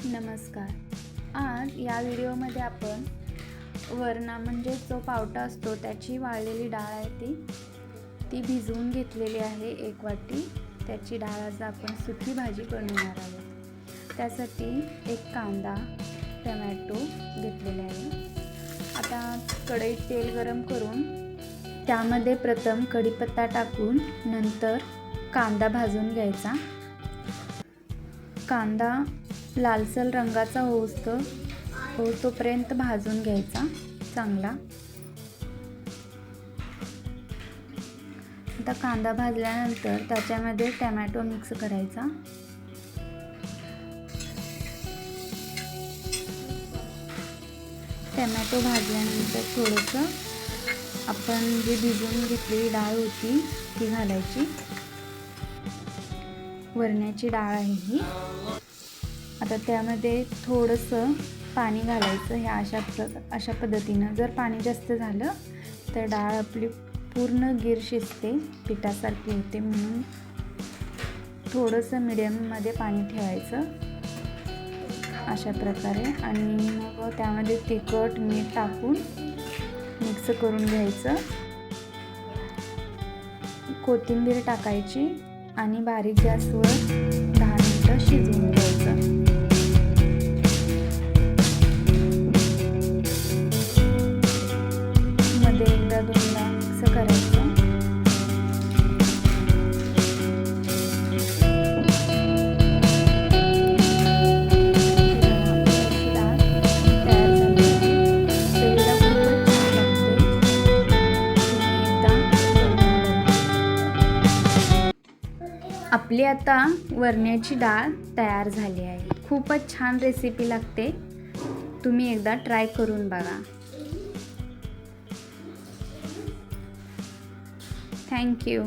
नमस्कार. आज या व्हिडिओमध्ये आपण वरणा म्हणजे जो पावटा असतो त्याची वाळलेली डाळ आहे ती भिजवून घेतलेली आहे 1 वाटी. त्याची डाळ आज आपण सुकी भाजी बनवणार आहोत. त्यासाठी 1 कांदा, टोमॅटो घेतलेले आहे. आता कढईत तेल गरम करून त्यामध्ये प्रथम कढीपत्ता टाकून नंतर कांदा भाजून घ्यायचा. कांदा लालसर रंगाचा तोपर्यंत भाजून घ्यायचा चांगला. आता कांदा भाजल्यानंतर त्याच्यामध्ये टोमॅटो मिक्स करायचा. टोमॅटो भाजल्यानंतर थोडंसं आपण जी भिजवून घेतलेली डाळ होती ती घालायची. वरण्याची डाळ आहे ही. आता त्यामध्ये थोडंसं पाणी घालायचं. हे अशा पद्धतीनं. जर पाणी जास्त झालं तर डाळ आपली पूर्ण गीर शिजते, पिठासारखी होते. म्हणून थोडंसं मिडियममध्ये पाणी ठेवायचं अशा प्रकारे. आणि मग त्यामध्ये तिखट मीठ टाकून मिक्स करून घ्यायचं. कोथिंबीर टाकायची आणि बारीक गॅसवर 10 मिनिटं शिजवून घ्यायचं. मध्ये एकदा दोनदा मिक्स करायचं. आपली आता वरण्याची डाळ तयार झाली आहे. खूपच छान रेसिपी लागते. तुम्ही एकदा ट्राय करून बघा. Thank you.